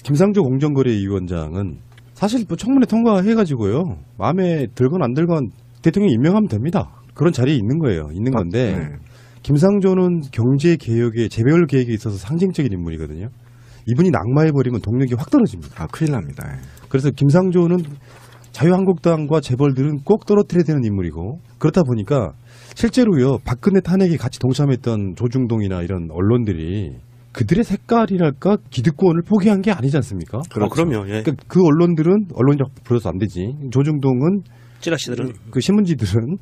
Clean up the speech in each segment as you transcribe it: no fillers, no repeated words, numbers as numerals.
김상조 공정거래위원장은 사실 뭐 청문회 통과해가지고요. 마음에 들건 안 들건 대통령이 임명하면 됩니다. 그런 자리에 있는 거예요. 있는 건데 네. 김상조는 경제개혁에 재벌 계획에 있어서 상징적인 인물이거든요. 이분이 낙마해버리면 동력이 확 떨어집니다. 아, 큰일 납니다. 그래서 김상조는 자유한국당과 재벌들은 꼭 떨어뜨려야 되는 인물이고 그렇다 보니까 실제로요. 박근혜 탄핵에 같이 동참했던 조중동이나 이런 언론들이 그들의 색깔이랄까 기득권을 포기한 게 아니지 않습니까? 그렇죠. 그럼요. 예. 그러니까 그 언론들은 언론이라고 불러서 안 되지. 조중동은 찌라시들은 그 신문지들은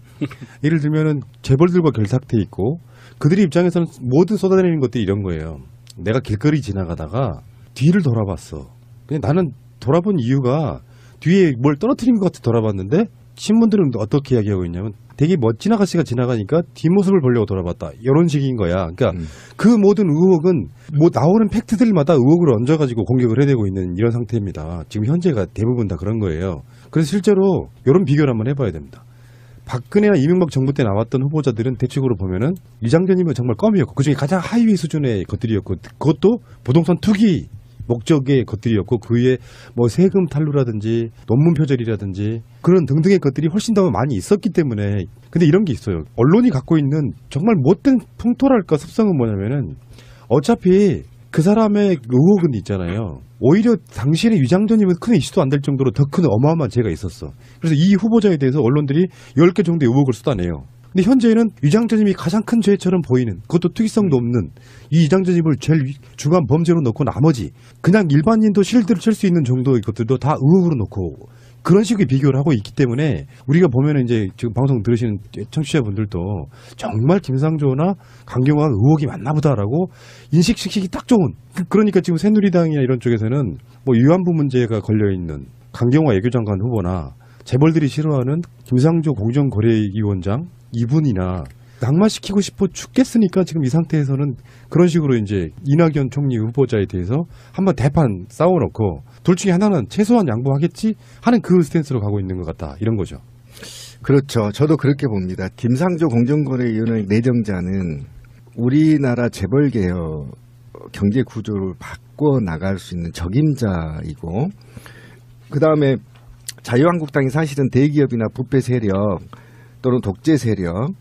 예를 들면은 재벌들과 결탁돼 있고 그들의 입장에서는 모든 쏟아내는 것들이 이런 거예요. 내가 길거리 지나가다가 뒤를 돌아봤어. 근데 나는 돌아본 이유가 뒤에 뭘 떨어뜨린 것 같아 돌아봤는데 신문들은 어떻게 이야기하고 있냐면 되게 멋진 아가씨가 지나가니까 뒷모습을 보려고 돌아봤다. 이런 식인 거야. 그러니까 그 모든 의혹은 뭐 나오는 팩트들마다 의혹을 얹어가지고 공격을 해대고 있는 이런 상태입니다. 지금 현재가 대부분 다 그런 거예요. 그래서 실제로 이런 비교를 한번 해봐야 됩니다. 박근혜나 이명박 정부 때 나왔던 후보자들은 대충으로 보면은 이장전이면 정말 껌이었고 그중에 가장 하위 수준의 것들이었고 그것도 부동산 투기 목적의 것들이었고 그 위에 뭐 세금 탈루라든지 논문 표절이라든지 그런 등등의 것들이 훨씬 더 많이 있었기 때문에 근데 이런 게 있어요. 언론이 갖고 있는 정말 못된 풍토랄까 습성은 뭐냐면은 어차피 그 사람의 의혹은 있잖아요. 오히려 당시에는 위장전이면 큰 이슈도 안 될 정도로 더 큰 어마어마한 죄가 있었어. 그래서 이 후보자에 대해서 언론들이 10개 정도의 의혹을 쏟아내요. 근데 현재는 위장전입이 가장 큰 죄처럼 보이는 그것도 특이성도 없는 이 위장전입을 제일 중요한 범죄로 놓고 나머지 그냥 일반인도 실드를 칠 수 있는 정도의 것들도 다 의혹으로 놓고 그런 식의 비교를 하고 있기 때문에 우리가 보면은 이제 지금 방송 들으시는 청취자분들도 정말 김상조나 강경화가 의혹이 많나 보다라고 인식시키기 딱 좋은 그러니까 지금 새누리당이나 이런 쪽에서는 뭐 위안부 문제가 걸려있는 강경화 외교장관 후보나 재벌들이 싫어하는 김상조 공정거래위원장 이분이나 낙마시키고 싶어 죽겠으니까 지금 이 상태에서는 그런 식으로 이제 이낙연 총리 후보자에 대해서 한번 대판 싸워놓고 둘 중에 하나는 최소한 양보하겠지 하는 그 스탠스로 가고 있는 것 같다 이런 거죠. 그렇죠. 저도 그렇게 봅니다. 김상조 공정거래위원회 내정자는 우리나라 재벌개혁 경제 구조를 바꿔 나갈 수 있는 적임자이고 그다음에 자유한국당이 사실은 대기업이나 부패 세력 또는 독재 세력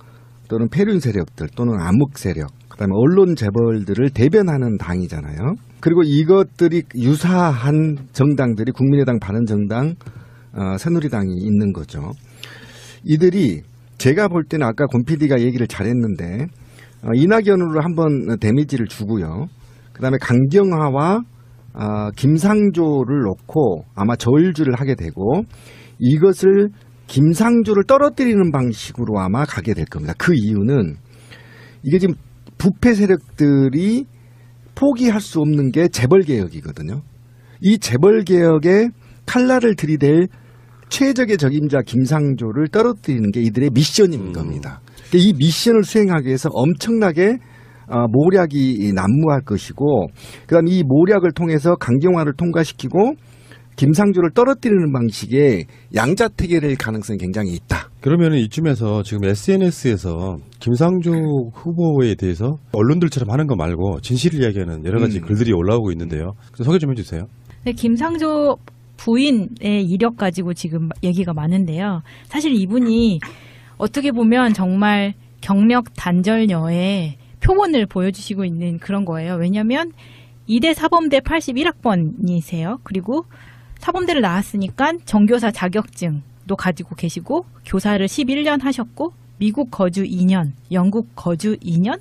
또는 폐륜 세력들 또는 암흑 세력 그다음에 언론 재벌들을 대변하는 당이잖아요. 그리고 이것들이 유사한 정당들이 국민의당, 바른정당, 새누리당이 있는 거죠. 이들이 제가 볼 때는 아까 권 PD가 얘기를 잘했는데 이낙연으로 한번 데미지를 주고요. 그다음에 강경화와 김상조를 놓고 아마 저울질을 하게 되고 이것을 김상조를 떨어뜨리는 방식으로 아마 가게 될 겁니다. 그 이유는 이게 지금 부패 세력들이 포기할 수 없는 게 재벌개혁이거든요. 이 재벌개혁에 칼날을 들이댈 최적의 적임자 김상조를 떨어뜨리는 게 이들의 미션인 겁니다. 이 미션을 수행하기 위해서 엄청나게 모략이 난무할 것이고 그다음 이 모략을 통해서 강경화를 통과시키고 김상조를 떨어뜨리는 방식의 양자택일의 가능성이 굉장히 있다. 그러면 이쯤에서 지금 SNS에서 김상조 후보에 대해서 언론들처럼 하는 거 말고 진실을 이야기하는 여러 가지 글들이 올라오고 있는데요. 소개 좀 해주세요. 네, 김상조 부인의 이력 가지고 지금 얘기가 많은데요. 사실 이분이 어떻게 보면 정말 경력 단절녀의 표본을 보여주시고 있는 그런 거예요. 왜냐하면 이대 사범대 81학번이세요. 그리고 사범대를 나왔으니까 정교사 자격증도 가지고 계시고 교사를 11년 하셨고 미국 거주 2년, 영국 거주 2년,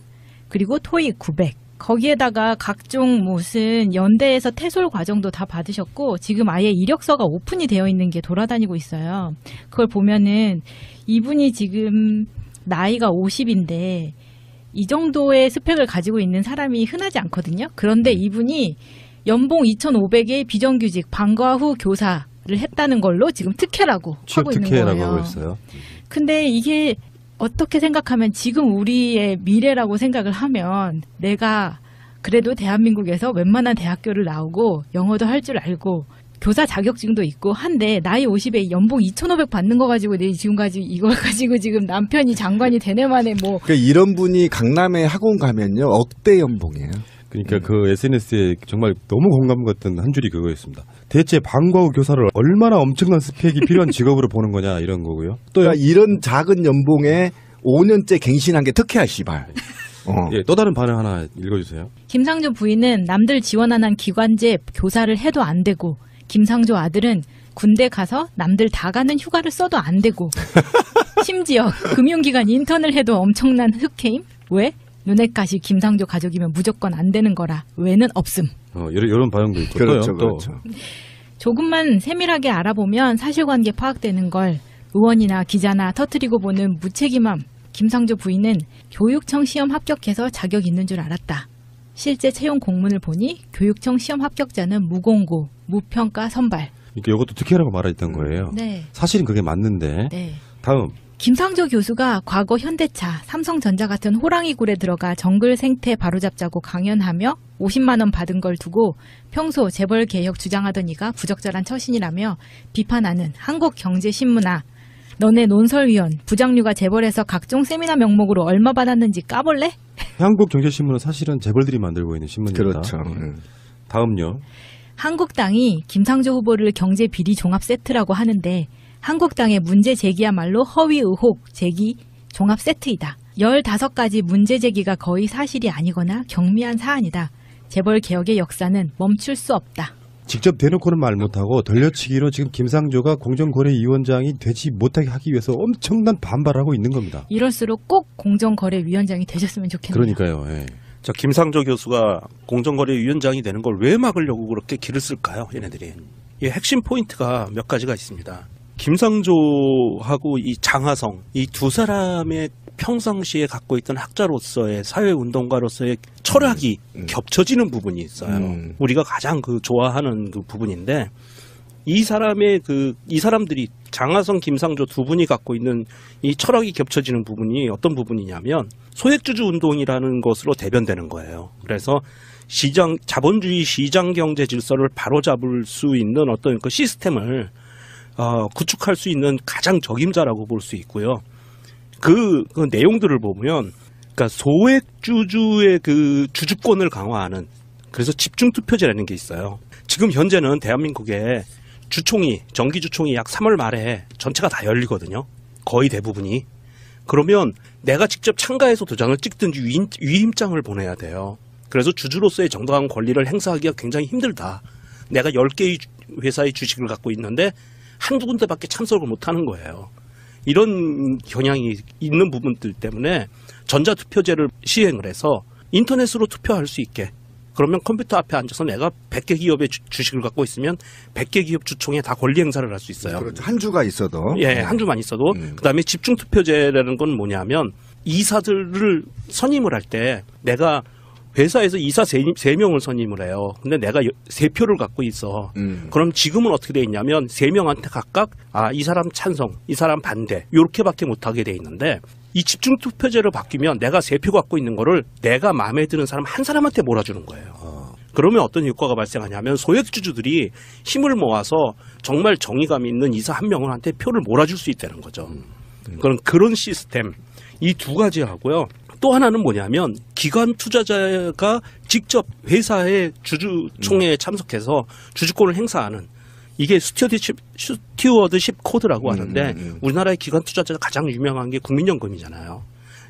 그리고 토익 900. 거기에다가 각종 무슨 연대에서 태솔 과정도 다 받으셨고 지금 아예 이력서가 오픈이 되어 있는 게 돌아다니고 있어요. 그걸 보면은 이분이 지금 나이가 50인데 이 정도의 스펙을 가지고 있는 사람이 흔하지 않거든요. 그런데 이분이 연봉 2,500의 비정규직 방과 후 교사를 했다는 걸로 지금 특혜라고 하고 있는 거예요. 특혜라고 하고 있어요. 근데 이게 어떻게 생각하면 지금 우리의 미래라고 생각을 하면 내가 그래도 대한민국에서 웬만한 대학교를 나오고 영어도 할 줄 알고 교사 자격증도 있고 한데 나이 50에 연봉 2,500 받는 거 가지고 내 지금까지 이걸 가지고 지금 남편이 장관이 되네 만에 뭐 그러니까 이런 분이 강남에 학원 가면요 억대 연봉이에요. 그러니까 그 SNS에 정말 너무 공감 같은 한 줄이 그거였습니다. 대체 방과 후 교사를 얼마나 엄청난 스펙이 필요한 직업으로 보는 거냐 이런 거고요. 또 이런 작은 연봉에 5년째 갱신한 게 특혜야 씨발. 예, 또 다른 반응 하나 읽어주세요. 김상조 부인은 남들 지원 안 한 기관제 교사를 해도 안 되고 김상조 아들은 군대 가서 남들 다 가는 휴가를 써도 안 되고 심지어 금융기관 인턴을 해도 엄청난 흑해임? 왜? 눈엣가시 김상조 가족이면 무조건 안 되는 거라 왜는 없음. 이런 반응도 있고 그렇죠, 또요. 그렇죠. 조금만 세밀하게 알아보면 사실관계 파악되는 걸 의원이나 기자나 터뜨리고 보는 무책임함. 김상조 부인은 교육청 시험 합격해서 자격 있는 줄 알았다. 실제 채용 공문을 보니 교육청 시험 합격자는 무공고, 무평가 선발. 그러니까 이것도 특혜라고 말했던 거예요. 네. 사실은 그게 맞는데. 네. 다음. 김상조 교수가 과거 현대차, 삼성전자 같은 호랑이 굴에 들어가 정글 생태 바로잡자고 강연하며 50만 원 받은 걸 두고 평소 재벌 개혁 주장하던 이가 부적절한 처신이라며 비판하는 한국경제신문아. 너네 논설위원, 부장류가 재벌에서 각종 세미나 명목으로 얼마 받았는지 까볼래? 한국경제신문은 사실은 재벌들이 만들고 있는 신문입니다. 그렇죠. 다음요. 한국당이 김상조 후보를 경제 비리 종합 세트라고 하는데 한국당의 문제 제기야말로 허위 의혹 제기 종합 세트이다. 15가지 문제 제기가 거의 사실이 아니거나 경미한 사안이다. 재벌 개혁의 역사는 멈출 수 없다. 직접 대놓고는 말 못하고 돌려치기로 지금 김상조가 공정거래위원장이 되지 못하게 하기 위해서 엄청난 반발하고 있는 겁니다. 이럴수록 꼭 공정거래위원장이 되셨으면 좋겠네요. 그러니까요. 예. 자, 김상조 교수가 공정거래위원장이 되는 걸 왜 막으려고 그렇게 길을 쓸까요? 얘네들이. 이 핵심 포인트가 몇 가지가 있습니다. 김상조하고 이 장하성, 이 두 사람의 평상시에 갖고 있던 학자로서의 사회운동가로서의 철학이 겹쳐지는 부분이 있어요. 우리가 가장 좋아하는 그 부분인데 이 사람들이 장하성, 김상조 두 분이 갖고 있는 이 철학이 겹쳐지는 부분이 어떤 부분이냐면 소액주주 운동이라는 것으로 대변되는 거예요. 그래서 자본주의 시장 경제 질서를 바로잡을 수 있는 어떤 그 시스템을 구축할 수 있는 가장 적임자라고 볼 수 있고요. 그 내용들을 보면, 그러니까 소액주주의 그 주주권을 강화하는, 그래서 집중투표제라는 게 있어요. 지금 현재는 대한민국에 정기주총이 약 3월 말에 전체가 다 열리거든요. 거의 대부분이. 그러면 내가 직접 참가해서 도장을 찍든지 위임장을 보내야 돼요. 그래서 주주로서의 정당한 권리를 행사하기가 굉장히 힘들다. 내가 10개의 회사의 주식을 갖고 있는데 한두 군데밖에 참석을 못하는 거예요. 이런 경향이 있는 부분들 때문에 전자투표제를 시행을 해서 인터넷으로 투표할 수 있게, 그러면 컴퓨터 앞에 앉아서 내가 100개 기업의 주식을 갖고 있으면 100개 기업 주총에 다 권리 행사를 할 수 있어요. 그렇죠. 한 주가 있어도. 예, 한 주만 있어도. 그다음에 집중투표제라는 건 뭐냐면 이사들을 선임을 할 때 내가 회사에서 이사 3명을 선임을 해요. 근데 내가 3표를 갖고 있어. 그럼 지금은 어떻게 돼 있냐면 3명한테 각각 이 사람 찬성, 이 사람 반대 이렇게밖에 못하게 돼 있는데 이 집중투표제로 바뀌면 내가 3표 갖고 있는 거를 내가 마음에 드는 사람 한 사람한테 몰아주는 거예요. 그러면 어떤 효과가 발생하냐면 소액주주들이 힘을 모아서 정말 정의감 있는 이사 한 명한테 표를 몰아줄 수 있다는 거죠. 그런 시스템 이 두 가지 하고요. 또 하나는 뭐냐면 기관 투자자가 직접 회사의 주주총회에 참석해서 주주권을 행사하는, 이게 스튜어드십 코드라고 하는데 우리나라의 기관 투자자가 가장 유명한 게 국민연금이잖아요.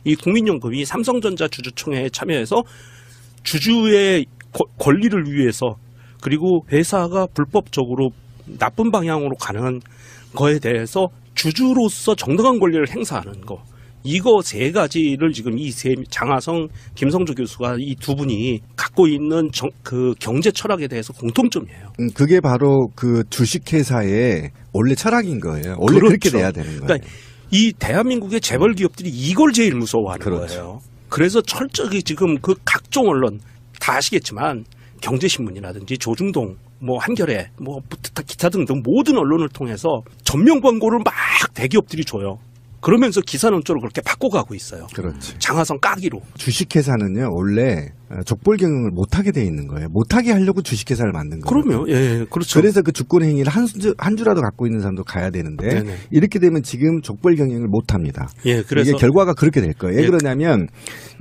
이 국민연금이 삼성전자 주주총회에 참여해서 주주의 권리를 위해서, 그리고 회사가 불법적으로 나쁜 방향으로 가는 거에 대해서 주주로서 정당한 권리를 행사하는 거, 이거 3가지를 지금 장하성, 김상조 교수가 이 두 분이 갖고 있는 그 경제 철학에 대해서 공통점이에요. 그게 바로 그 주식회사의 원래 철학인 거예요. 원래 그렇죠. 그렇게 돼야 되는 거예요. 그러니까 이 대한민국의 재벌 기업들이 이걸 제일 무서워하는 그렇죠. 거예요. 그래서 철저히 지금 그 각종 언론 다 아시겠지만 경제신문이라든지 조중동, 한겨레, 기타 등등 모든 언론을 통해서 전면 광고를 막 대기업들이 줘요. 그러면서 기사 논조를 그렇게 바꿔가고 있어요. 그렇지. 장하성 까기로. 주식회사는요, 원래 족벌 경영을 못하게 돼 있는 거예요. 못하게 하려고 주식회사를 만든 거예요. 그럼요. 예, 그렇죠. 그래서 그 주권 행위를 한 주라도 갖고 있는 사람도 가야 되는데, 네네. 이렇게 되면 지금 족벌 경영을 못 합니다. 예, 그래서 이게 결과가 그렇게 될 거예요. 왜 예. 그러냐면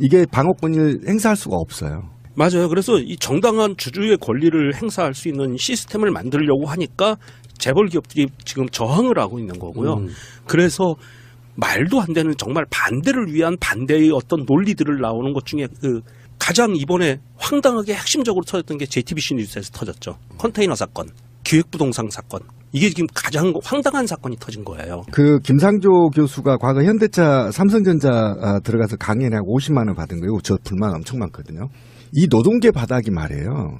이게 방어권을 행사할 수가 없어요. 맞아요. 그래서 이 정당한 주주의 권리를 행사할 수 있는 시스템을 만들려고 하니까 재벌 기업들이 지금 저항을 하고 있는 거고요. 그래서 말도 안 되는 정말 반대를 위한 반대의 어떤 논리들을 나오는 것 중에 그 가장 이번에 황당하게 핵심적으로 터졌던 게 JTBC 뉴스에서 터졌죠. 컨테이너 사건, 기획부동산 사건. 이게 지금 가장 황당한 사건이 터진 거예요. 그 김상조 교수가 과거 현대차 삼성전자 들어가서 강연에 50만 원 받은 거예요. 저 불만 엄청 많거든요. 이 노동계 바닥이 말이에요.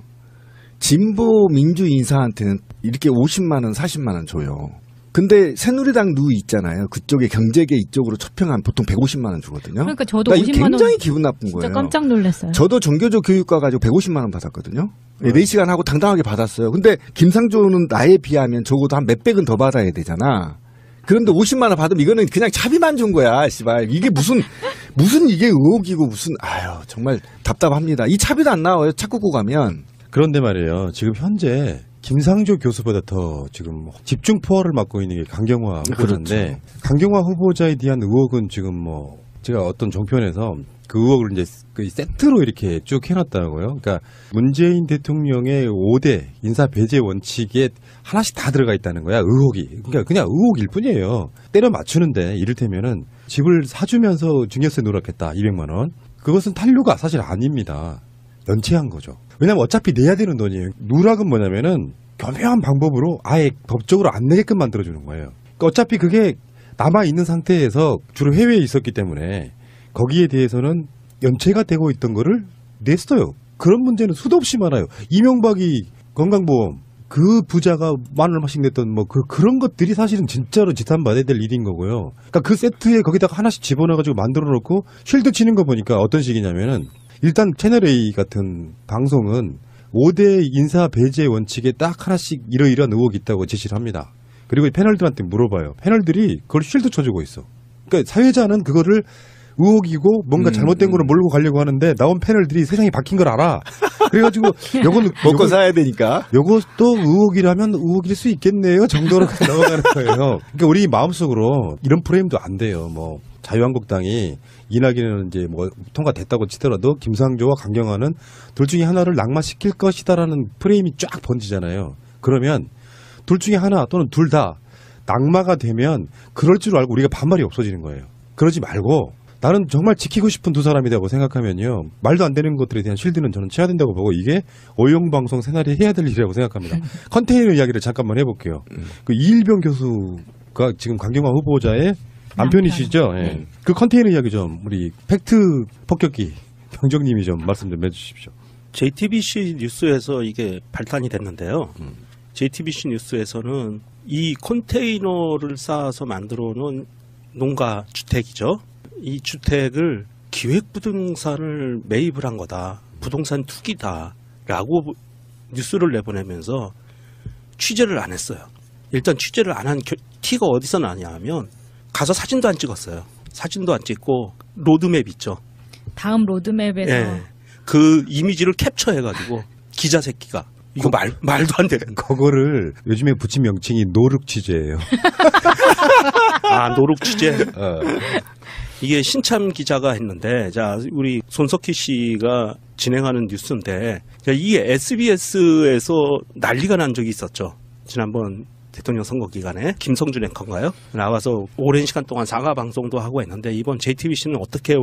진보 민주 인사한테는 이렇게 50만 원, 40만 원 줘요. 근데 새누리당 누 있잖아요. 그쪽에 경제계 이쪽으로 초평하면 보통 150만 원 주거든요. 그러니까 저도 이게 50만 원 굉장히 기분 나쁜 진짜 거예요. 깜짝 놀랐어요. 저도 정교조 교육과 가지고 150만 원 받았거든요. 4시간 하고 당당하게 받았어요. 근데 김상조는 나에 비하면 적어도 한 몇백은 더 받아야 되잖아. 그런데 50만 원 받으면 이거는 그냥 차비만 준 거야, 씨발. 이게 무슨 이게 의혹이고 무슨, 아유, 정말 답답합니다. 이 차비도 안 나와요, 착국고 가면. 그런데 말이에요. 지금 현재 김상조 교수보다 더 지금 집중 포화를 맡고 있는 게 강경화 후보자인데 그렇죠. 강경화 후보자에 대한 의혹은 지금 뭐 제가 어떤 종편에서 그 의혹을 이제 그 세트로 이렇게 쭉 해놨다고요. 그러니까 문재인 대통령의 5대 인사 배제 원칙에 하나씩 다 들어가 있다는 거야. 의혹이. 그러니까 그냥 의혹일 뿐이에요. 때려 맞추는데 이를테면은 집을 사주면서 증여세 누락했다. 200만 원. 그것은 탄류가 사실 아닙니다. 연체한 거죠. 왜냐면 어차피 내야 되는 돈이에요. 누락은 뭐냐면은 교묘한 방법으로 아예 법적으로 안 내게끔 만들어주는 거예요. 그러니까 어차피 그게 남아있는 상태에서 주로 해외에 있었기 때문에 거기에 대해서는 연체가 되고 있던 거를 냈어요. 그런 문제는 수도 없이 많아요. 이명박이 건강보험 그 부자가 10,000원씩 냈던 뭐 그런 것들이 사실은 진짜로 지탄받아야 될 일인 거고요. 그러니까 그 세트에 거기다가 하나씩 집어넣어가지고 만들어 놓고 쉴드 치는 거 보니까 어떤 식이냐면은 일단 채널A 같은 방송은 5대 인사 배제 원칙에 딱 하나씩 이러이러한 의혹이 있다고 제시를 합니다. 그리고 패널들한테 물어봐요. 패널들이 그걸 쉴드 쳐주고 있어. 그러니까 사회자는 그거를 의혹이고 뭔가 잘못된 거를 몰고 가려고 하는데 나온 패널들이 세상이 바뀐 걸 알아. 그래가지고 요거는 먹고 사야 되니까. 요것도 의혹이라면 의혹일 수 있겠네요 정도로 넘어가는 거예요. 그러니까 우리 마음속으로 이런 프레임도 안 돼요. 뭐 자유한국당이 이낙연은 이제 뭐 통과됐다고 치더라도 김상조와 강경화는 둘 중에 하나를 낙마시킬 것이다라는 프레임이 쫙 번지잖아요. 그러면 둘 중에 하나 또는 둘 다 낙마가 되면 그럴 줄 알고 우리가 반말이 없어지는 거예요. 그러지 말고 나는 정말 지키고 싶은 두 사람이라고 생각하면요. 말도 안 되는 것들에 대한 쉴드는 저는 쳐야 된다고 보고 이게 오용방송 생활이 해야 될 일이라고 생각합니다. 컨테이너 이야기를 잠깐만 해볼게요. 그 이일병 교수가 지금 강경화 후보자의 남편이시죠? 예. 그 컨테이너 이야기 좀 우리 팩트 폭격기 병정님이 좀 말씀 좀 해주십시오. JTBC 뉴스에서 이게 발단이 됐는데요. JTBC 뉴스에서는 이 컨테이너를 쌓아서 만들어 놓은 농가 주택이죠. 이 주택을 기획부동산을 매입을 한 거다. 부동산 투기다라고 뉴스를 내보내면서 취재를 안 했어요. 일단 취재를 안 한 티가 어디서 나냐 하면 가서 사진도 안 찍었어요. 사진도 안 찍고 로드맵 있죠. 다음 로드맵에서 예. 그 이미지를 캡처해가지고 기자 새끼가 이거 말도 안 되는 거. 그거를 요즘에 붙인 명칭이 노룩 취재예요. 아, 노룩 취재. 이게 신참 기자가 했는데, 자, 우리 손석희 씨가 진행하는 뉴스인데, 자, 이게 SBS에서 난리가 난 적이 있었죠. 지난번 대통령 선거 기간에 김성준 앵커인가요? 나와서 오랜 시간 동안 사과 방송도 하고 했는데, 이번 JTBC는 어떻게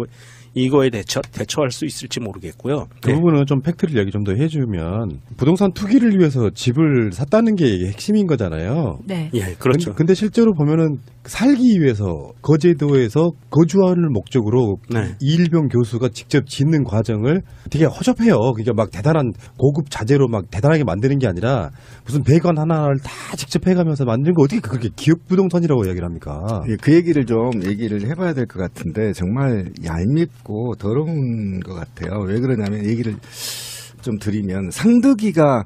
이거에 대처할 수 있을지 모르겠고요. 그 부분은 좀 팩트를 얘기 좀 더 해주면 부동산 투기를 위해서 집을 샀다는 게 핵심인 거잖아요. 네. 예, 그렇죠. 근데 실제로 보면은 살기 위해서 거제도에서 거주하는 목적으로 네. 이일병 교수가 직접 짓는 과정을 되게 허접해요. 그러니까 막 대단한 고급 자재로 막 대단하게 만드는 게 아니라 무슨 배관 하나를 다 직접 해가면서 만든 거 어떻게 그렇게 기획부동산이라고 이야기를 합니까? 예, 그 얘기를 좀 얘기를 해봐야 될 것 같은데 정말 얄밉고 더러운 것 같아요. 왜 그러냐면 얘기를 좀 드리면 상득이가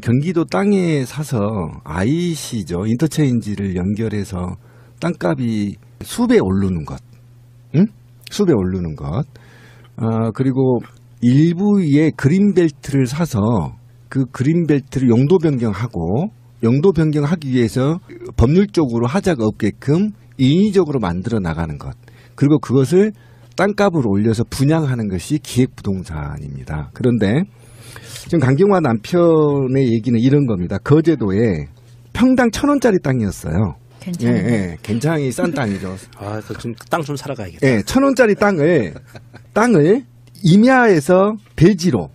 경기도 땅에 사서 IC죠. 인터체인지를 연결해서 땅값이 수배 오르는 것. 응? 수배 오르는 것. 그리고 일부의 그린벨트를 사서 그 그린벨트를 용도 변경하고 용도 변경하기 위해서 법률적으로 하자가 없게끔 인위적으로 만들어 나가는 것. 그리고 그것을 땅값을 올려서 분양하는 것이 기획부동산입니다. 그런데 지금 강경화 남편의 얘기는 이런 겁니다. 거제도에 평당 1,000원짜리 땅이었어요. 괜찮아요. 예, 굉장히 싼 땅이죠. 아, 땅 좀 사러 가야겠다. 예, 1,000원짜리 땅을 임야에서 대지로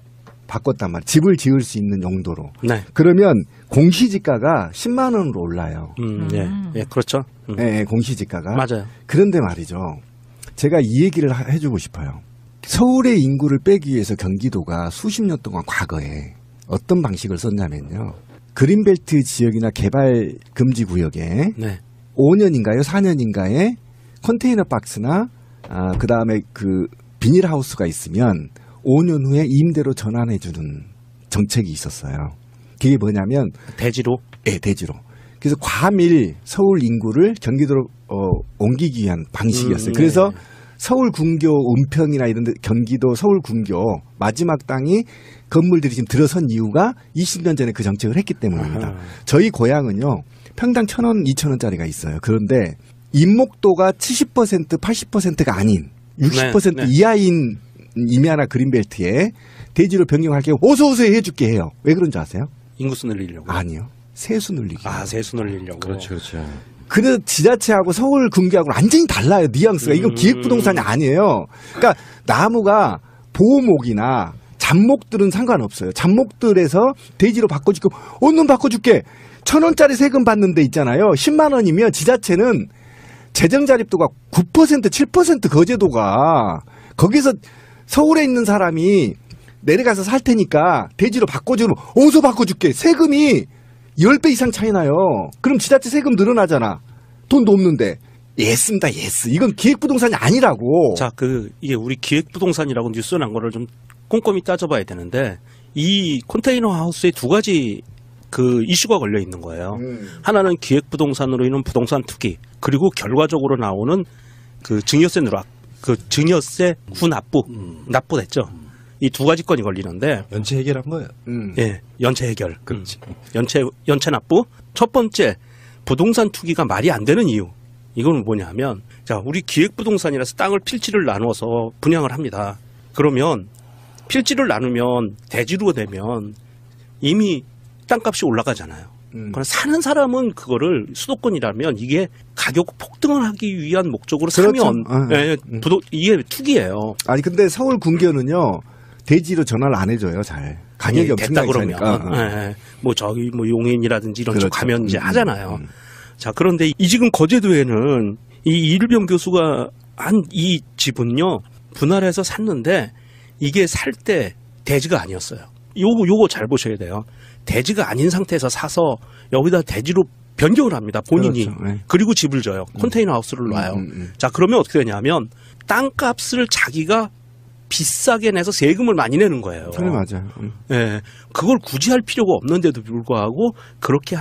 바꿨단 말이에요. 집을 지을 수 있는 용도로. 네. 그러면 공시지가가 10만 원으로 올라요. 예, 예, 그렇죠. 예, 공시지가가. 맞아요. 그런데 말이죠. 제가 이 얘기를 해주고 싶어요. 서울의 인구를 빼기 위해서 경기도가 수십 년 동안 과거에 어떤 방식을 썼냐면요. 그린벨트 지역이나 개발 금지 구역에 네. 5년인가요? 4년인가에 컨테이너 박스나 그 다음에 그 비닐하우스가 있으면 5년 후에 임대로 전환해주는 정책이 있었어요. 그게 뭐냐면 대지로. 예, 대지로. 그래서 과밀 서울 인구를 경기도로 옮기기 위한 방식이었어요. 그래서 네. 서울 군교 은평이나 이런 데 경기도 서울 군교 마지막 땅이 건물들이 지금 들어선 이유가 20년 전에 그 정책을 했기 때문입니다. 아하. 저희 고향은요. 평당 1,000원, 2,000원짜리가 있어요. 그런데 인목도가 70%, 80%가 아닌 60% 네, 네. 이하인 임야나 그린벨트에 대지로 변경할게요. 어서 오세요 해줄게 해요. 왜 그런 줄 아세요? 인구수 늘리려고. 아니요. 세수 늘리기. 아, 세수 늘리려고. 그렇죠, 그렇죠. 그래서 지자체하고 서울 군계하고는 완전히 달라요. 뉘앙스가. 이건 기획부동산이 아니에요. 그러니까 나무가 보호목이나 잡목들은 상관없어요. 잡목들에서 대지로 바꿔줄게. 얼른 바꿔줄게. 1,000원짜리 세금 받는 데 있잖아요. 10만 원이면 지자체는 재정자립도가 9%, 7% 거제도가 거기서 서울에 있는 사람이 내려가서 살 테니까 대지로 바꿔주면 어디서 바꿔줄게. 세금이 10배 이상 차이 나요. 그럼 지자체 세금 늘어나잖아. 돈도 없는데. 예스입니다. 예스. 이건 기획부동산이 아니라고. 자, 이게 우리 기획부동산이라고 뉴스 난 거를 좀 꼼꼼히 따져봐야 되는데, 이 컨테이너 하우스에 두 가지 이슈가 걸려 있는 거예요. 하나는 기획부동산으로 인한 부동산 투기, 그리고 결과적으로 나오는 증여세 누락, 증여세 납부됐죠. 이 두 가지 건이 걸리는데, 연체 해결한 거예요. 예, 연체 해결. 그렇지. 연체 납부. 첫 번째, 부동산 투기가 말이 안 되는 이유. 이건 뭐냐면, 자, 우리 기획부동산이라서 땅을 필지를 나눠서 분양을 합니다. 그러면 필지를 나누면 대지로 되면 이미 땅값이 올라가잖아요. 그럼 사는 사람은 그거를 수도권이라면 이게 가격 폭등을 하기 위한 목적으로 그렇죠. 사면 예, 이게 투기예요. 아니 근데 서울 군계는요. 대지로 전화를 안 해줘요. 잘. 가격이 됐다 엄청나게 그러면 차니까. 예, 뭐 저기 뭐 용인이라든지 이런 쪽 그렇죠. 가면 이제 하잖아요. 자, 그런데 이 지금 거제도에는 이 이일병 교수가 한 이 집은요 분할해서 샀는데 이게 살 때 대지가 아니었어요. 요거 잘 보셔야 돼요. 대지가 아닌 상태에서 사서 여기다 대지로 변경을 합니다. 본인이. 그렇죠. 네. 그리고 집을 져요. 컨테이너 하우스를 놔요. 자, 그러면 어떻게 되냐면 땅값을 자기가 비싸게 내서 세금을 많이 내는 거예요. 그래 맞아요. 예, 그걸 굳이 할 필요가 없는데도 불구하고 그렇게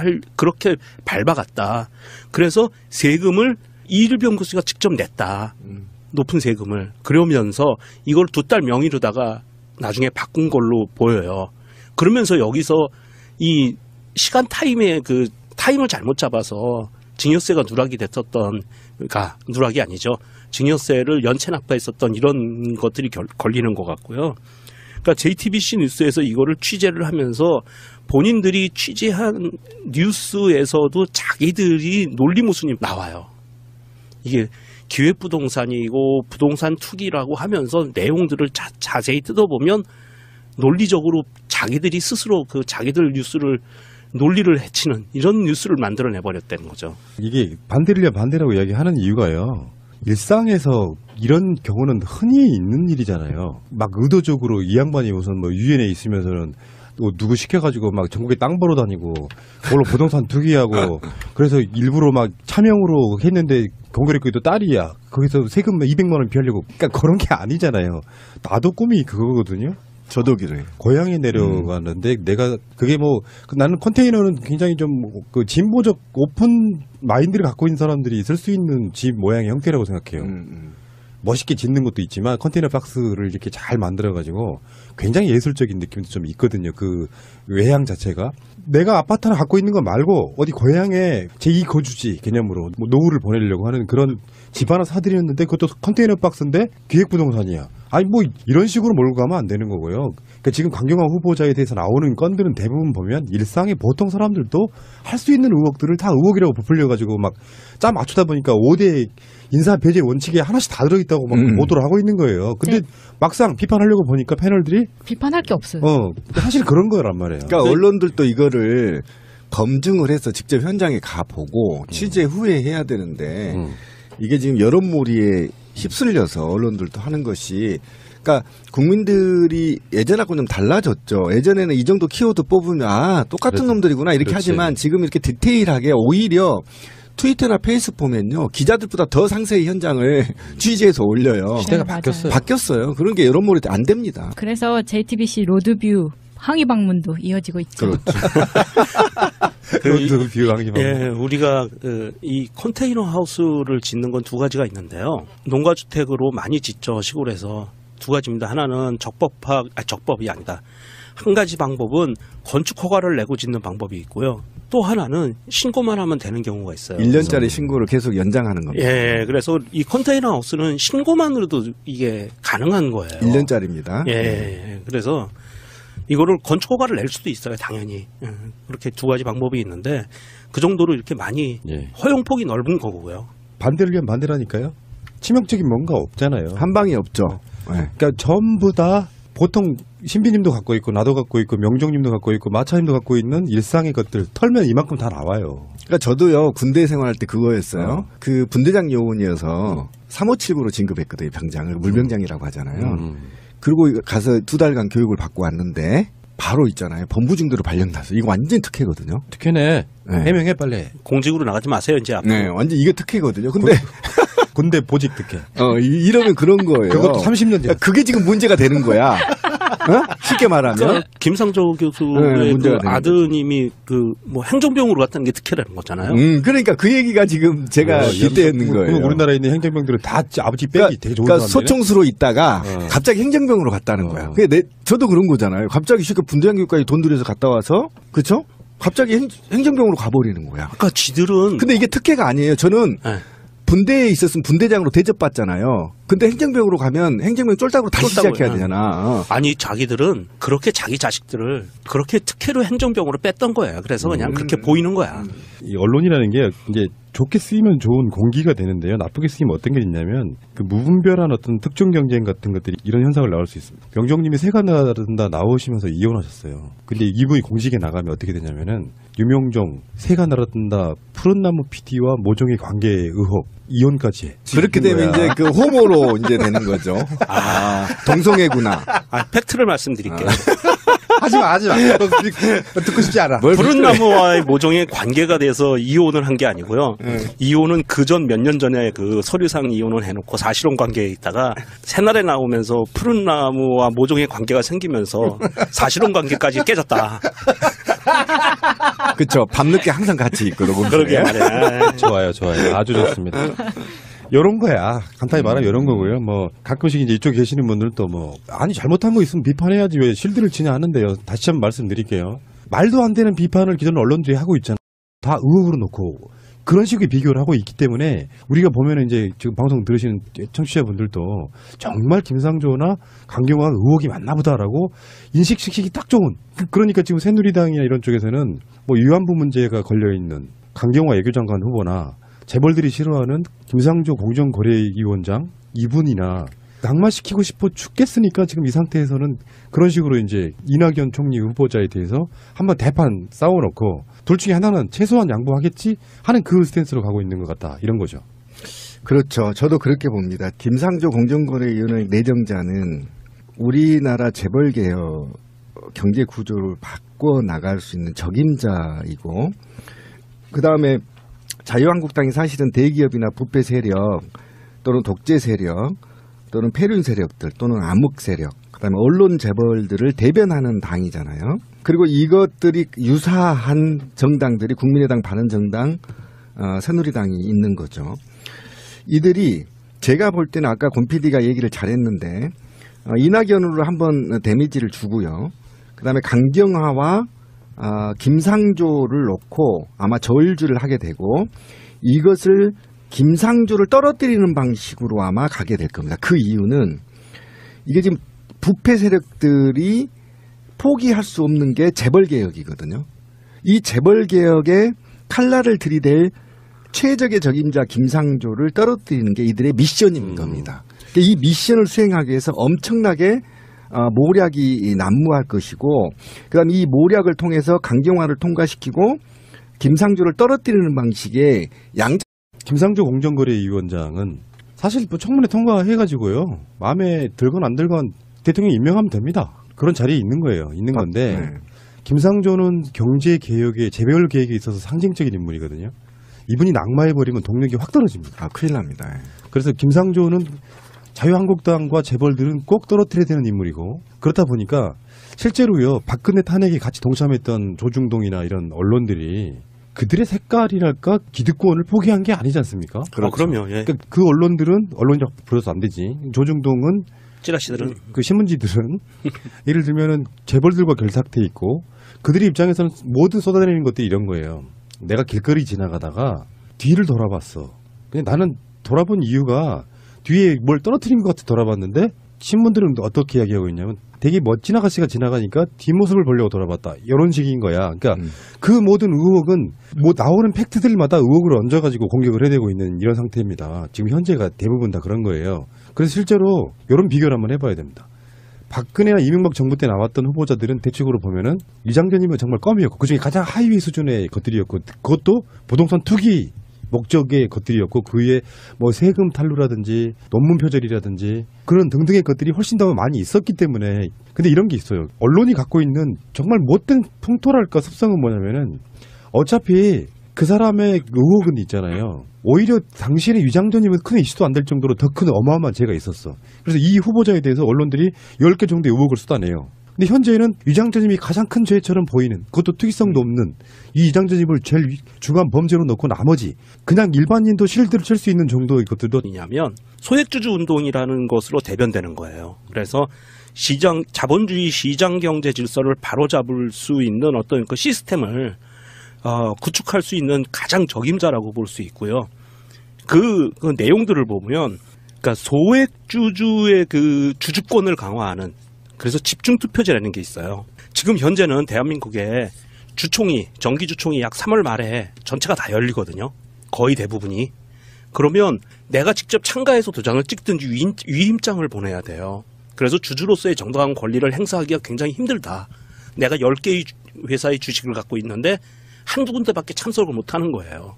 밟아갔다. 그래서 세금을 이일병 교수가 직접 냈다. 높은 세금을. 그러면서 이걸 두 딸 명의로다가 나중에 바꾼 걸로 보여요. 그러면서 여기서 이 시간 타임의 타임을 잘못 잡아서 증여세가 누락이 됐었던, 그러니까 누락이 아니죠. 증여세를 연체 납부했었던 이런 것들이 걸리는 것 같고요. 그러니까 JTBC 뉴스에서 이거를 취재를 하면서 본인들이 취재한 뉴스에서도 자기들이 논리모순이 나와요. 이게 기획부동산이고 부동산 투기라고 하면서 내용들을 자세히 뜯어보면 논리적으로 자기들이 스스로 자기들 뉴스를 논리를 해치는 이런 뉴스를 만들어내버렸다는 거죠. 이게 반대라고 이야기하는 이유가요. 일상에서 이런 경우는 흔히 있는 일이잖아요. 막 의도적으로 이 양반이 우선 뭐 유엔에 있으면서는 또 누구 시켜가지고 막 전국에 땅 벌어 다니고 그걸로 부동산 투기하고 그래서 일부러 막 차명으로 했는데 경찰이 또 딸이야. 거기서 세금 200만 원 피하려고. 그러니까 그런 게 아니잖아요. 나도 꿈이 그거거든요. 저도 그래요. 고향에 내려가는데 내가 그게 뭐 나는 컨테이너는 굉장히 좀 진보적 오픈 마인드를 갖고 있는 사람들이 있을 수 있는 집 모양의 형태라고 생각해요. 멋있게 짓는 것도 있지만 컨테이너 박스를 이렇게 잘 만들어가지고 굉장히 예술적인 느낌도 좀 있거든요. 그 외향 자체가. 내가 아파트 하나 갖고 있는 거 말고 어디 고향에 제2거주지 개념으로 뭐 노후를 보내려고 하는 그런 집 하나 사들였는데 그것도 컨테이너 박스인데 기획부동산이야. 아니 뭐 이런 식으로 몰고 가면 안 되는 거고요. 그러니까 지금 강경화 후보자에 대해서 나오는 건들은 대부분 보면 일상의 보통 사람들도 할 수 있는 의혹들을 다 의혹이라고 부풀려가지고 막 짜 맞추다 보니까 5대 인사 배제 원칙에 하나씩 다 들어있다고 막 보도를 하고 있는 거예요. 근데 네. 막상 비판하려고 보니까 패널들이 비판할 게 없어요. 사실 그런 거란 말이에요. 그러니까 언론들도 이거를 검증을 해서 직접 현장에 가보고 취재 후에 해야 되는데 이게 지금 여론몰이에 휩쓸려서 언론들도 하는 것이 그러니까 국민들이 예전하고 좀 달라졌죠. 예전에는 이 정도 키워드 뽑으면 똑같은 그렇지. 놈들이구나 이렇게 그렇지. 하지만 지금 이렇게 디테일하게 오히려 트위터나 페이스 보면요. 기자들보다 더 상세히 현장을 취재해서 올려요. 시대가 네, 맞아요. 바뀌었어요. 바뀌었어요. 그런 게 여론몰이 안 됩니다. 그래서 JTBC 로드뷰 항의 방문도 이어지고 있죠. 그렇죠. 그것도 비유하기 예, 우리가 이 컨테이너 하우스를 짓는 건 두 가지가 있는데요. 농가주택으로 많이 짓죠, 시골에서. 두 가지입니다. 하나는 적법이 아니다. 한 가지 방법은 건축 허가를 내고 짓는 방법이 있고요. 또 하나는 신고만 하면 되는 경우가 있어요. 1년짜리 신고를 계속 연장하는 겁니다. 예, 그래서 이 컨테이너 하우스는 신고만으로도 이게 가능한 거예요. 1년짜리입니다. 예, 그래서 이거를 건축 허가를 낼 수도 있어요, 당연히. 그렇게 두 가지 방법이 있는데 그 정도로 이렇게 많이 예. 허용폭이 넓은 거고요. 반대를 위한 반대라니까요. 치명적인 뭔가 없잖아요. 한 방이 없죠. 네. 그러니까 전부 다 보통 신비님도 갖고 있고 나도 갖고 있고 명종님도 갖고 있고 마차님도 갖고 있는 일상의 것들 털면 이만큼 다 나와요. 그러니까 저도요 군대 생활할 때 그거였어요. 그 분대장 요원이어서 3579로 진급했거든요. 병장을 물병장이라고 하잖아요. 그리고 가서 2달간 교육을 받고 왔는데 바로 있잖아요. 범부중대로 발령나서 이거 완전 특혜거든요. 특혜네. 네. 해명해 빨리. 공직으로 나가지 마세요, 이제 앞으로. 네, 완전 이게 특혜거든요. 근데 군대 보직 특혜. 이러면 그런 거예요. 그것도 30년 전. 그게 지금 문제가 되는 거야. 쉽게 말하면. 그러니까 김상조 네, 교수의 문제가 그 되는 아드님이 그 뭐 행정병으로 갔다는 게 특혜라는 거잖아요. 그러니까 그 얘기가 지금 제가 빗대는 거예요. 우리나라에 있는 행정병들은 다 아버지 빼기 그러니까, 되게 좋은 그러니까 사람들이네. 소총수로 있다가 갑자기 행정병으로 갔다는 거야. 그게 저도 그런 거잖아요. 갑자기 쉽게 분대장 교육까지 돈 들여서 갔다 와서 그렇죠? 갑자기 행정병으로 가버리는 거야. 그러니까 지들은 근데 이게 특혜가 아니에요. 저는 네. 분대에 있었으면 분대장으로 대접받잖아요. 근데 행정병으로 가면 행정병 쫄딱으로 다시 쫄딱으로, 시작해야 되잖아. 아니 자기들은 그렇게 자기 자식들을 그렇게 특혜로 행정병으로 뺐던 거예요. 그래서 그냥 그렇게 보이는 거야. 이 언론이라는 게 이제 좋게 쓰이면 좋은 공기가 되는데요. 나쁘게 쓰이면 어떤 게 있냐면 그 무분별한 어떤 특정 경쟁 같은 것들이 이런 현상을 나올 수 있습니다. 명정님이 새가 나른다 나오시면서 이혼하셨어요. 근데 이분이 공직에 나가면 어떻게 되냐면은 유명종, 새가 날아든다, 푸른나무 PD와 모종의 관계 의혹, 이혼까지 해. 그렇게 되면 이제 그 호모로 이제 되는 거죠. 동성애구나. 팩트를 말씀드릴게요. 하지마. 듣고 싶지 않아. 푸른 나무와의 모종의 관계가 돼서 이혼을 한 게 아니고요. 이혼은 그전 몇 년 전에 그 서류상 이혼을 해놓고 사실혼 관계에 있다가 새날에 나오면서 푸른 나무와 모종의 관계가 생기면서 사실혼 관계까지 깨졌다. 그렇죠. 밤늦게 항상 같이 있고 그러게 말이야. 좋아요. 아주 좋습니다. 요런 거야. 간단히 말하면 요런 거고요. 뭐 가끔씩 이제 이쪽에 계시는 분들도 뭐 아니 잘못한 거 있으면 비판해야지 왜 실드를 치냐 하는데요. 다시 한번 말씀드릴게요. 말도 안 되는 비판을 기존 언론들이 하고 있잖아요. 다 의혹으로 놓고 그런 식의 비교를 하고 있기 때문에 우리가 보면은 이제 지금 방송 들으시는 청취자분들도 정말 김상조나 강경화가 의혹이 많나 보다라고 인식시키기 딱 좋은 그러니까 지금 새누리당이나 이런 쪽에서는 뭐 위안부 문제가 걸려있는 강경화 외교장관 후보나 재벌들이 싫어하는 김상조 공정거래위원장 이분이나 낙마시키고 싶어 죽겠으니까 지금 이 상태에서는 그런 식으로 이제 이낙연 총리 후보자에 대해서 한번 대판 싸워놓고 둘 중에 하나는 최소한 양보하겠지 하는 그 스탠스로 가고 있는 것 같다 이런 거죠. 그렇죠. 저도 그렇게 봅니다. 김상조 공정거래위원회 내정자는 우리나라 재벌개혁 경제 구조를 바꿔 나갈 수 있는 적임자이고 그다음에 자유한국당이 사실은 대기업이나 부패 세력 또는 독재 세력 또는 폐륜 세력들 또는 암흑 세력 그다음에 언론 재벌들을 대변하는 당이잖아요. 그리고 이것들이 유사한 정당들이 국민의당, 바른정당, 새누리당이 있는 거죠. 이들이 제가 볼 때는 아까 권 PD가 얘기를 잘했는데 이낙연으로 한번 데미지를 주고요. 그다음에 강경화와 김상조를 놓고 아마 저울질을 하게 되고 이것을 김상조를 떨어뜨리는 방식으로 아마 가게 될 겁니다. 그 이유는 이게 지금 부패 세력들이 포기할 수 없는 게 재벌개혁이거든요. 이 재벌개혁에 칼날을 들이댈 최적의 적임자 김상조를 떨어뜨리는 게 이들의 미션인 겁니다. 이 미션을 수행하기 위해서 엄청나게 모략이 난무할 것이고 그다음 이 모략을 통해서 강경화를 통과시키고 김상조를 떨어뜨리는 방식의 김상조 공정거래위원장은 사실 뭐 청문회 통과해가지고요. 마음에 들건 안 들건 대통령 임명하면 됩니다. 그런 자리에 있는 거예요. 있는 건데 네. 김상조는 경제개혁에 재벌 계획에 있어서 상징적인 인물이거든요. 이분이 낙마해버리면 동력이 확 떨어집니다. 큰일 납니다. 그래서 김상조는 자유한국당과 재벌들은 꼭 떨어뜨려야 되는 인물이고 그렇다 보니까 실제로요. 박근혜 탄핵에 같이 동참했던 조중동이나 이런 언론들이 그들의 색깔이랄까 기득권을 포기한 게 아니지 않습니까? 그럼요. 예. 그러니까 그 언론이라고 불러서 안 되지. 조중동은 찌라시들은 그 신문지들은 예를 들면은 재벌들과 결탁돼 있고 그들의 입장에서는 모든 쏟아내리는 것들이 이런 거예요. 내가 길거리 지나가다가 뒤를 돌아봤어. 근데 나는 돌아본 이유가 뒤에 뭘 떨어뜨린 것 같아 돌아봤는데 신문들은 어떻게 이야기하고 있냐면 되게 멋진 아가씨가 지나가니까 뒷모습을 보려고 돌아봤다. 이런 식인 거야. 그러니까 그 모든 의혹은 뭐 나오는 팩트들마다 의혹을 얹어가지고 공격을 해대고 있는 이런 상태입니다. 지금 현재가 대부분 다 그런 거예요. 그래서 실제로 이런 비교를 한번 해봐야 됩니다. 박근혜나 이명박 정부 때 나왔던 후보자들은 대충으로 보면은 이장전이면 정말 껌이었고 그중에 가장 하위 수준의 것들이었고 그것도 부동산 투기 목적의 것들이었고 그 위에 뭐 세금 탈루라든지 논문 표절이라든지 그런 등등의 것들이 훨씬 더 많이 있었기 때문에 근데 이런 게 있어요. 언론이 갖고 있는 정말 못된 풍토랄까 습성은 뭐냐면은 어차피 그 사람의 의혹은 있잖아요. 오히려 당시에는 유장전이면 큰 이슈도 안 될 정도로 더 큰 어마어마한 죄가 있었어. 그래서 이 후보자에 대해서 언론들이 10개 정도의 의혹을 쏟아내요. 근데 현재는 유장전입이 가장 큰 죄처럼 보이는 그것도 특이성도 없는 이 유장전입을 제일 중요한 범죄로 넣고 나머지 그냥 일반인도 실드를 칠 수 있는 정도의 것들도 뭐냐면 소액주주 운동이라는 것으로 대변되는 거예요. 그래서 자본주의 시장 경제 질서를 바로잡을 수 있는 어떤 그 시스템을 구축할 수 있는 가장 적임자라고 볼 수 있고요. 그 내용들을 보면, 그러니까 소액주주의 그 주주권을 강화하는 그래서 집중투표제라는 게 있어요. 지금 현재는 대한민국에 주총이 정기주총이 약 3월 말에 전체가 다 열리거든요. 거의 대부분이. 그러면 내가 직접 참가해서 도장을 찍든지 위임장을 보내야 돼요. 그래서 주주로서의 정당한 권리를 행사하기가 굉장히 힘들다. 내가 10개의 회사의 주식을 갖고 있는데 한두 군데밖에 참석을 못하는 거예요.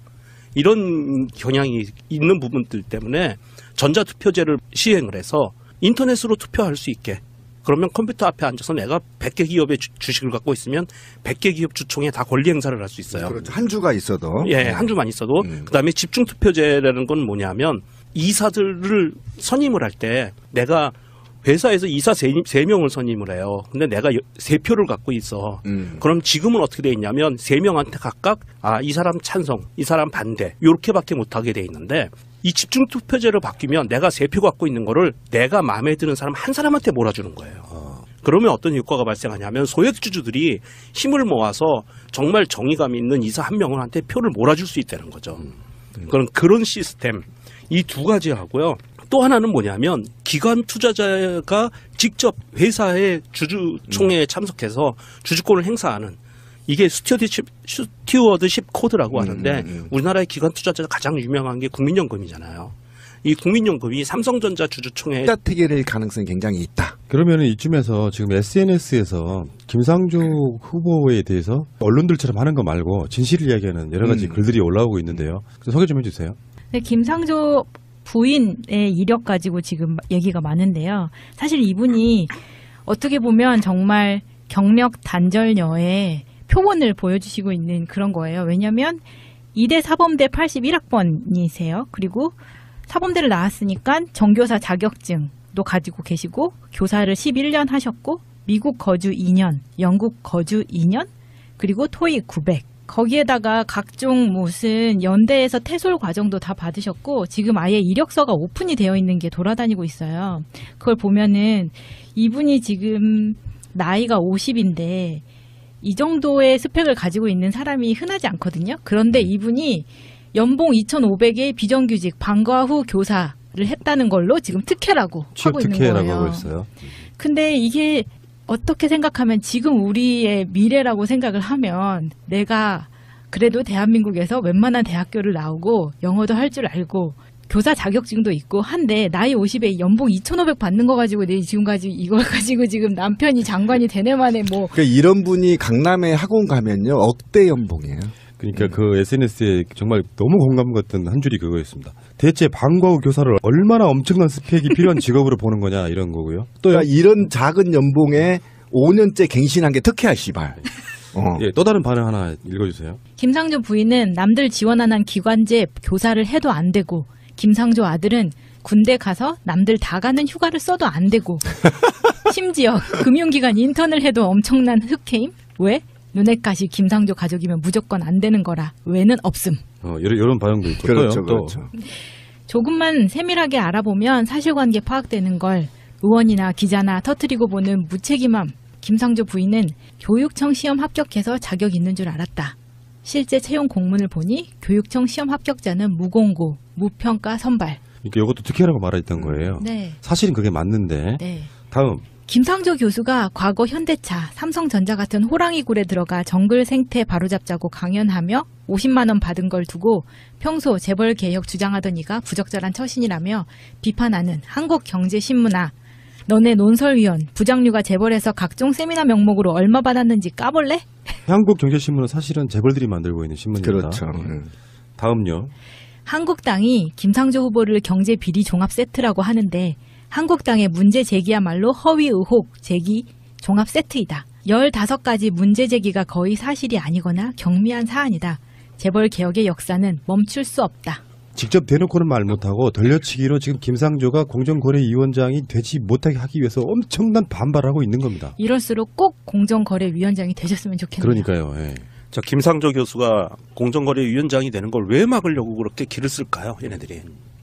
이런 경향이 있는 부분들 때문에 전자투표제를 시행을 해서 인터넷으로 투표할 수 있게 그러면 컴퓨터 앞에 앉아서 내가 100개 기업의 주식을 갖고 있으면 100개 기업 주총에 다 권리 행사를 할 수 있어요. 그렇죠. 한 주가 있어도. 예, 한 주만 있어도. 그다음에 집중투표제라는 건 뭐냐면 이사들을 선임을 할 때 내가 회사에서 이사 3명을 선임을 해요. 근데 내가 3표를 갖고 있어. 그럼 지금은 어떻게 돼 있냐면 3명한테 각각 이 사람 찬성, 이 사람 반대 이렇게밖에 못하게 돼 있는데 이 집중투표제로 바뀌면 내가 3표 갖고 있는 거를 내가 마음에 드는 사람 한 사람한테 몰아주는 거예요. 그러면 어떤 효과가 발생하냐면 소액주주들이 힘을 모아서 정말 정의감 있는 이사 한 명한테 표를 몰아줄 수 있다는 거죠. 그런 시스템 이 두 가지 하고요. 또 하나는 뭐냐면 기관 투자자가 직접 회사의 주주총회에 참석해서 주주권을 행사하는 이게 스튜어드십 코드라고 하는데 우리나라의 기관 투자자가 가장 유명한 게 국민연금이잖아요. 이 국민연금이 삼성전자 주주총회 따태기를 가능성이 굉장히 있다. 그러면은 이쯤에서 지금 SNS에서 김상조 후보에 대해서 언론들처럼 하는 거 말고 진실을 이야기하는 여러 가지 글들이 올라오고 있는데요. 소개 좀 해주세요. 네, 김상조 부인의 이력 가지고 지금 얘기가 많은데요. 사실 이분이 어떻게 보면 정말 경력 단절녀의 표본을 보여주시고 있는 그런 거예요. 왜냐하면 이대 사범대 81학번이세요. 그리고 사범대를 나왔으니까 정교사 자격증도 가지고 계시고 교사를 11년 하셨고 미국 거주 2년, 영국 거주 2년, 그리고 토익 900. 거기에다가 각종 무슨 연대에서 태솔 과정도 다 받으셨고 지금 아예 이력서가 오픈이 되어 있는 게 돌아다니고 있어요. 그걸 보면은 이분이 지금 나이가 50인데 이 정도의 스펙을 가지고 있는 사람이 흔하지 않거든요. 그런데 이분이 연봉 2,500의 비정규직 방과 후 교사를 했다는 걸로 지금 특혜라고 취업 하고 있는 특혜라고 거예요. 하고 있어요. 근데 이게 어떻게 생각하면 지금 우리의 미래라고 생각을 하면 내가 그래도 대한민국에서 웬만한 대학교를 나오고 영어도 할 줄 알고 교사 자격증도 있고 한데 나이 50에 연봉 2,500 받는 거 가지고 내 지금까지 이걸 가지고 지금 남편이 장관이 되네만에 뭐 그러니까 이런 분이 강남에 학원 가면요 억대 연봉이에요. 그러니까 그 SNS에 정말 너무 공감 갔던 한 줄이 그거였습니다. 대체 방과 후 교사를 얼마나 엄청난 스펙이 필요한 직업으로 보는 거냐 이런 거고요. 또 그러니까 이런 작은 연봉에 5년째 갱신한 게 특혜야 씨발. 예, 또 다른 반응 하나 읽어주세요. 김상조 부인은 남들 지원 안 한 기관제 교사를 해도 안 되고 김상조 아들은 군대 가서 남들 다 가는 휴가를 써도 안 되고 심지어 금융기관 인턴을 해도 엄청난 흑해임? 왜? 눈엣가시 김상조 가족이면 무조건 안 되는 거라 왜는 없음. 이런 반응도 있고 그렇죠, 또요. 그렇죠. 조금만 세밀하게 알아보면 사실관계 파악되는 걸 의원이나 기자나 터뜨리고 보는 무책임함. 김상조 부인은 교육청 시험 합격해서 자격 있는 줄 알았다. 실제 채용 공문을 보니 교육청 시험 합격자는 무공고, 무평가 선발. 그러니까 이것도 특혜라고 말했던 거예요. 네. 사실은 그게 맞는데. 네. 다음. 김상조 교수가 과거 현대차, 삼성전자 같은 호랑이 굴에 들어가 정글 생태 바로잡자고 강연하며 50만 원 받은 걸 두고 평소 재벌 개혁 주장하던 이가 부적절한 처신이라며 비판하는 한국경제신문아. 너네 논설위원, 부장류가 재벌에서 각종 세미나 명목으로 얼마 받았는지 까볼래? 한국경제신문은 사실은 재벌들이 만들고 있는 신문입니다. 그렇죠. 다음요. 한국당이 김상조 후보를 경제 비리 종합 세트라고 하는데 한국당의 문제 제기야말로 허위 의혹 제기 종합 세트이다. 15가지 문제 제기가 거의 사실이 아니거나 경미한 사안이다. 재벌 개혁의 역사는 멈출 수 없다. 직접 대놓고는 말 못하고 돌려치기로 지금 김상조가 공정거래위원장이 되지 못하게 하기 위해서 엄청난 반발하고 있는 겁니다. 이럴수록 꼭 공정거래위원장이 되셨으면 좋겠네요. 그러니까요. 예. 자, 김상조 교수가 공정거래위원장이 되는 걸 왜 막으려고 그렇게 길을 쓸까요? 얘네들이.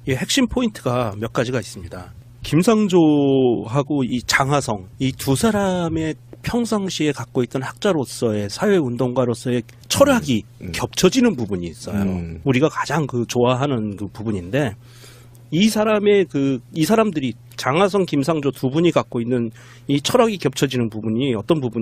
이 핵심 포인트가 몇 가지가 있습니다. 김상조하고 이 장하성, 이 두 사람의 평상시에 갖고 있던 학자로서의 사회운동가로서의 철학이 겹쳐지는 부분이 있어요. 우리가 가장 좋아하는 그 부분인데 이 사람들이 장하성, 김상조 두 분이 갖고 있는 이 철학이 겹쳐지는 부분이 어떤 부분